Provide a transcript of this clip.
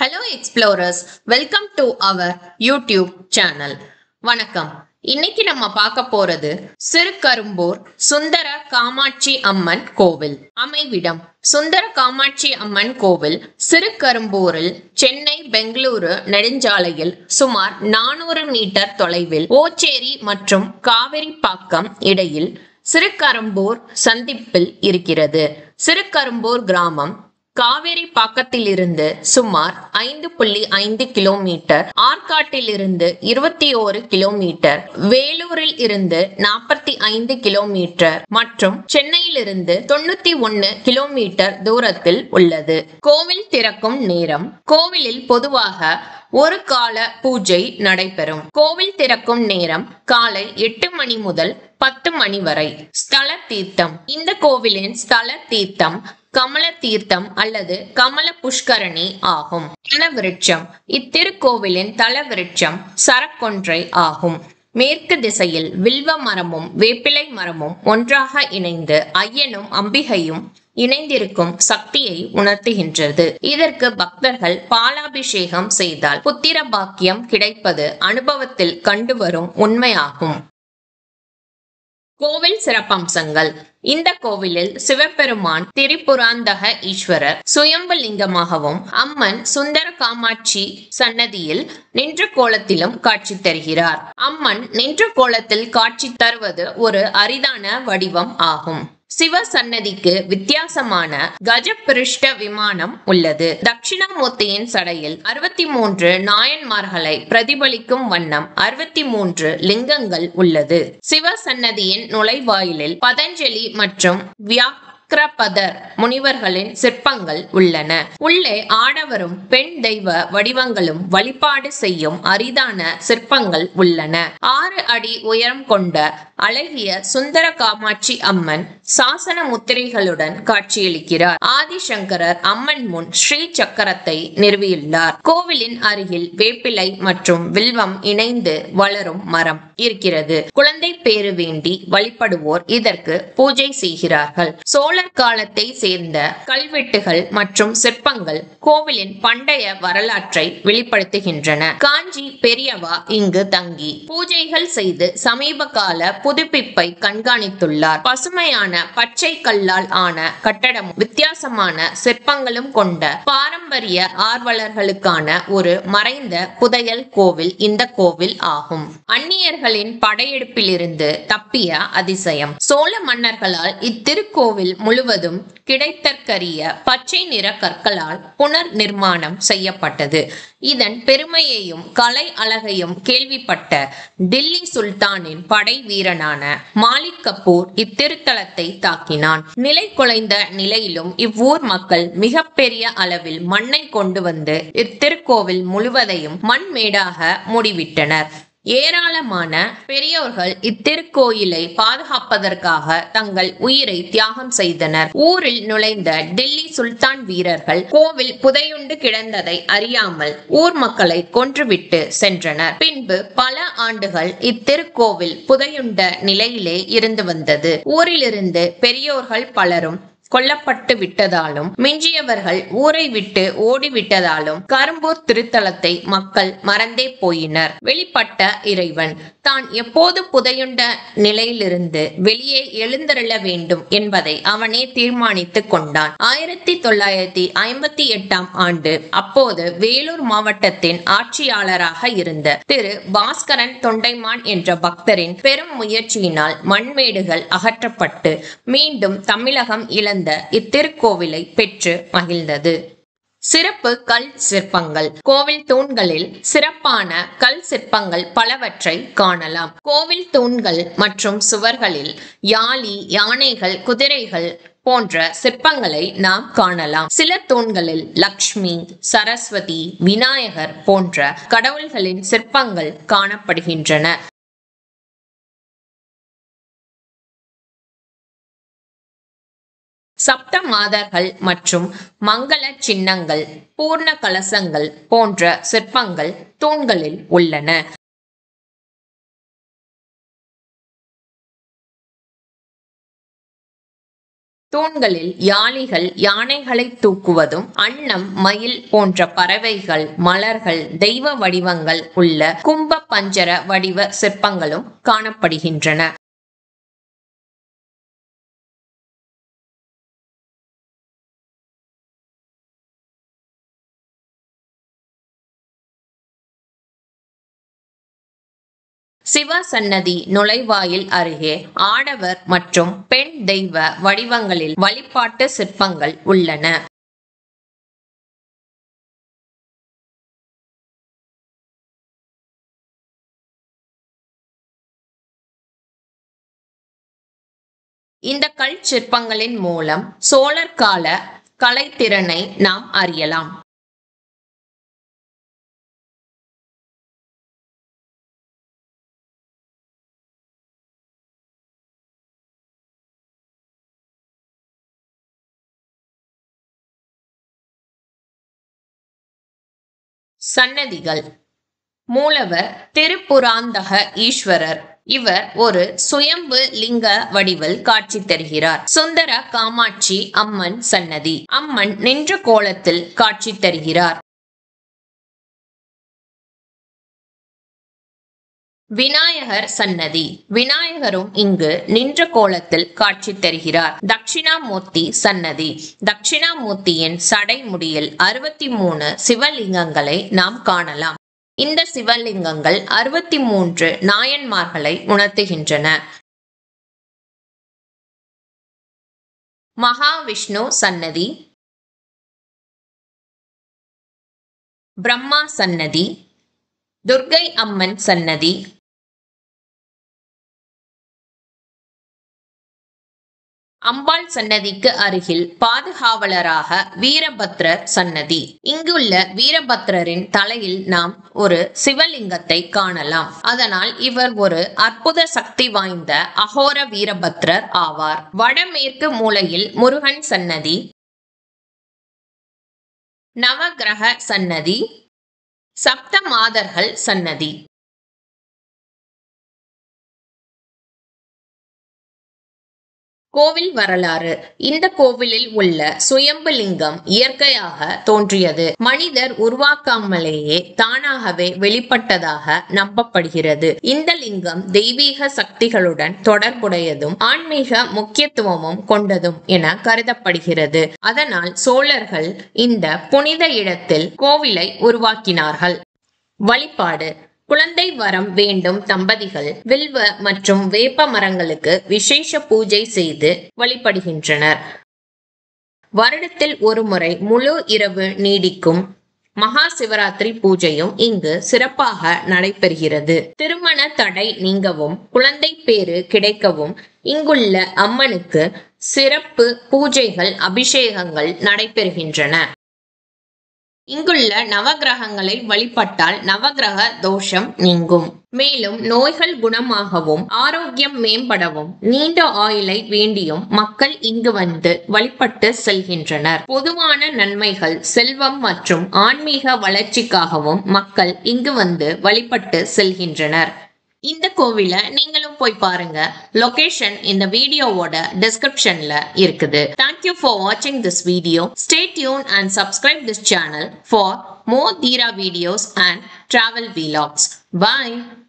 Hello explorers, welcome to our YouTube channel. வணக்கம். இன்னைக்கு நம்ம பார்க்க போறது சிறுகரும்பூர் சுந்தர காமாட்சி அம்மன் கோவில். அமைவிடம் சுந்தர காமாட்சி அம்மன் கோவில் சிறுகரும்பூரில் சென்னை பெங்களூரு நெடுஞ்சாலையில் சுமார் 400 மீட்டர் தொலைவில் ஓச்சேரி மற்றும் காவிரிப்பாக்கம் இடையில் சிறுகரும்பூர் சந்திப்பில் இருக்கிறது. சிறுகரும்பூர் கிராமம் காவேரி பாக்கத்திலிருந்து சுமார் 5.5 கிலோமீட்டர், ஆற்காட்டிலிருந்து 21 கிலோமீட்டர், வேலூரில் இருந்து 45 கிலோமீட்டர் மற்றும் சென்னையிலிருந்து 91 கிலோமீட்டர் தூரத்தில் உள்ளது. கோவில் திறக்கும் நேரம் கோவிலில் பொதுவாக ஒரு கால பூஜை நடைபெறும். கோவில் திறக்கும் நேரம் காலை 8 மணி முதல் 10 மணி வரை. ஸ்தல தீர்த்தம். இந்த கோவிலின் ஸ்தல தீர்த்தம் கமல தீர்த்தம் அல்லது கமல புஷ்கரணி ஆகும். தலவிருட்சம். இத்திருக்கோவிலின் தலவிருட்சம் சரக்கொன்றை ஆகும். மேற்கு திசையில் வில்வ மரமும் வேப்பிலை மரமும் ஒன்றாக இணைந்து ஐயனும் அம்பிகையும் இணைந்திருக்கும் சக்தியை உணர்த்துகின்றது. இதற்கு பக்தர்கள் பாலாபிஷேகம் செய்தால் புத்திர பாக்கியம் கிடைப்பது அனுபவத்தில் கண்டுவரும் உண்மையாகும். கோவில் சிறப்பம்சங்கள். இந்த கோவிலில் சிவபெருமான் திரிபுராந்தக ஈஸ்வரர் சுயம்பு லிங்கமாகவும் அம்மன் சுந்தர காமாட்சி சன்னதியில் நின்ற கோலத்திலும் காட்சி தருகிறார். அம்மன் நின்ற கோலத்தில் காட்சி தருவது ஒரு அரிதான வடிவம் ஆகும். சிவ சன்னதிக்கு வித்தியாசமான கஜபிருஷ்ட விமானம் உள்ளது. தட்சிணாமூர்த்தியின் சடையில் 63 நாயன்மார்களை பிரதிபலிக்கும் வண்ணம் 63 லிங்கங்கள் உள்ளது. சிவ சன்னதியின் நுழைவாயிலில் பதஞ்சலி மற்றும் வியாக்கிரபதர் முனிவர்களின் சிற்பங்கள் உள்ளன. உள்ளே ஆடவரும் பெண் தெய்வ வடிவங்களும் வழிபாடு செய்யும் அரிதான சிற்பங்கள் உள்ளன. 6 அடி உயரம் கொண்ட அழகிய சுந்தர காமாட்சி அம்மன் சாசன முத்திரைகளுடன் காட்சியளிக்கிறார். ஆதிசங்கரர் அம்மன் முன் ஸ்ரீ சக்கரத்தை நிறுவியுள்ளார். கோவிலின் அருகில் வேப்பிலை மற்றும் வில்வம் இணைந்து வளரும் மரம் இருக்கிறது. குழந்தை பேறு வேண்டி வழிபடுவோர் இதற்கு பூஜை செய்கிறார்கள். சோழர் காலத்தை சேர்ந்த கல்வெட்டுகள் மற்றும் சிற்பங்கள் கோவிலின் பண்டைய வரலாற்றை வெளிப்படுத்துகின்றன. காஞ்சி பெரியவா இங்கு தங்கி பூஜைகள் செய்து சமீப கால புதுப்பிப்பை கண்காணித்துள்ளார். பசுமையான பச்சை கல்லால் ஆன கட்டடமும் வித்தியாசமான சிற்பங்களும் கொண்ட பாரம்பரிய ஆர்வலர்களுக்கான ஒரு மறைந்த புதையல் கோவில் இந்த கோவில் ஆகும். அந்நியர்களின் படையெடுப்பிலிருந்து தப்பிய அதிசயம். சோழ மன்னர்களால் இத்திருக்கோவில் முழுவதும் கிடைத்தற்கரிய பச்சை நிற கற்களால் புனர் நிர்மாணம் செய்யப்பட்டது. இதன் பெருமையையும் கலை அழகையும் கேள்விப்பட்ட டில்லி சுல்தானின் படை வீரனான மாலிக் கபூர் இத்திருத்தலத்தை தாக்கினான். நிலை குலைந்த நிலையிலும் இவ்வூர் மக்கள் மிகப்பெரிய அளவில் மண்ணை கொண்டு வந்து இத்திருக்கோவில் முழுவதையும் மண்மேடாக மூடிவிட்டனர். ஏராளமான பெரியோர்கள் இத்திருக்கோயிலை பாதுகாப்பதற்காக தங்கள் உயிரை தியாகம் செய்தனர். ஊரில் நுழைந்த டில்லி சுல்தான் வீரர்கள் கோவில் புதையுண்டு கிடந்ததை அறியாமல் ஊர் மக்களை கொன்றுவிட்டு சென்றனர். பின்பு பல ஆண்டுகள் இத்திருக்கோவில் புதையுண்ட நிலையிலே இருந்து வந்தது. ஊரிலிருந்து பெரியோர்கள் பலரும் கொல்லப்பட்டு விட்டதாலும் மிஞ்சியவர்கள் ஊரை விட்டு ஓடிவிட்டதாலும் கரும்பூர் திருத்தலத்தை மக்கள் மறந்தே போயினர். வெளிப்பட்ட இறைவன் தான் எப்போது புதையுண்ட நிலையிலிருந்து வெளியே எழுந்தருள வேண்டும் என்பதை அவனே தீர்மானித்துக் கொண்டான். 1958 ஆண்டு அப்போது வேலூர் மாவட்டத்தின் ஆட்சியாளராக இருந்த திரு பாஸ்கரன் தொண்டைமான் என்ற பக்தரின் பெரும் முயற்சியினால் மண்மேடுகள் அகற்றப்பட்டு மீண்டும் தமிழகம் இழந்த இத்திருக்கோவிலை பெற்று மகிழ்ந்தது. சிறப்பு கல் சிற்பங்கள். கோவில் தூண்களில் சிறப்பான கல் சிற்பங்கள் பலவற்றை காணலாம். கோவில் தூண்கள் மற்றும் சுவர்களில் யாளி, யானைகள், குதிரைகள் போன்ற சிற்பங்களை நாம் காணலாம். சில தூண்களில் லக்ஷ்மி, சரஸ்வதி, விநாயகர் போன்ற கடவுள்களின் சிற்பங்கள் காணப்படுகின்றன. சப்த மாதர்கள் மற்றும் மங்கள சின்னங்கள், பூர்ண கலசங்கள் போன்ற சிற்பங்கள் தூண்களில் உள்ளன. தூண்களில் யாளிகள் யானைகளை தூக்குவதும் அன்னம் மயில் போன்ற பறவைகள் மலர்கள் தெய்வ வடிவங்கள் உள்ள கும்ப பஞ்சர வடிவ சிற்பங்களும் காணப்படுகின்றன. சிவ சன்னதி நுழைவாயில் அருகே ஆடவர் மற்றும் பெண் தெய்வ வடிவங்களில் வழிபாட்டு சிற்பங்கள் உள்ளன. இந்த கல் சிற்பங்களின் மூலம் சோழர் கால கலைத்திறனை நாம் அறியலாம். சன்னதிகள். மூலவர் திருப்புராந்தக ஈஸ்வரர். இவர் ஒரு சுயம்பு லிங்க வடிவில் காட்சி தருகிறார். சுந்தர காமாட்சி அம்மன் சன்னதி. அம்மன் நின்ற கோலத்தில் காட்சி தருகிறார். விநாயகர் சன்னதி. விநாயகரும் இங்கு நின்ற கோலத்தில் காட்சி தருகிறார். தட்சிணாமூர்த்தி சன்னதி. தட்சிணாமூர்த்தியின் சடைமுடியில் 63 சிவலிங்கங்களை நாம் காணலாம். இந்த சிவலிங்கங்கள் 63 நாயன்மார்களை உணர்த்துகின்றன. மகாவிஷ்ணு சன்னதி. பிரம்மா சன்னதி. துர்க்கை அம்மன் சன்னதி. அம்பாள் சன்னதிக்கு அருகில் பாதுகாவலராக வீரபத்ரர் சன்னதி. இங்குள்ள வீரபத்ரரின் தலையில் நாம் ஒரு சிவலிங்கத்தை காணலாம். அதனால் இவர் ஒரு அற்புத சக்தி வாய்ந்த அகோர வீரபத்ரர் ஆவார். வடமேற்கு மூலையில் முருகன் சன்னதி. நவகிரக சன்னதி. சப்த மாதர்கள் சன்னதி. கோவில் வரலாறு. இந்த கோவிலில் உள்ள சுயம்பு லிங்கம் இயற்கையாக தோன்றியது. மனிதர் உருவாக்காமலேயே தானாகவே வெளிப்பட்டதாக நம்பப்படுகிறது. இந்த லிங்கம் தெய்வீக சக்திகளுடன் தொடர்புடையதும் ஆன்மீக முக்கியத்துவமும் கொண்டதும் என கருதப்படுகிறது. அதனால் சோழர்கள் இந்த புனித இடத்தில் கோவிலை உருவாக்கினார்கள். வழிபாடு. குழந்தை வரம் வேண்டும் தம்பதிகள் வில்வ மற்றும் வேப்ப மரங்களுக்கு விசேஷ பூஜை செய்து வழிபடுகின்றனர். வருடத்தில் ஒரு முறை முழு இரவு நீடிக்கும் மகா சிவராத்திரி பூஜையும் இங்கு சிறப்பாக நடைபெறுகிறது. திருமண தடை நீங்கவும் குழந்தை பேறு கிடைக்கவும் இங்குள்ள அம்மனுக்கு சிறப்பு பூஜைகள் அபிஷேகங்கள் நடைபெறுகின்றன. இங்குள்ள நவகிரகங்களை வழிபட்டால் நவகிரக தோஷம் நீங்கும். மேலும் நோய்கள் குணமாகவும் ஆரோக்கியம் மேம்படவும் நீண்ட ஆயுளை வேண்டியும் மக்கள் இங்கு வந்து வழிபட்டு செல்கின்றனர். பொதுவான நன்மைகள் செல்வம் மற்றும் ஆன்மீக வளர்ச்சிக்காகவும் மக்கள் இங்கு வந்து வழிபட்டு செல்கின்றனர். இந்த கோவில நீங்களும் போய் பாருங்க. லொகேஷன் இந்த வீடியோவோட டிஸ்கிரிப்ஷன்ல இருக்குது. Thank you for watching this video. Stay tuned and subscribe this channel for more Dheera videos and travel vlogs. Bye.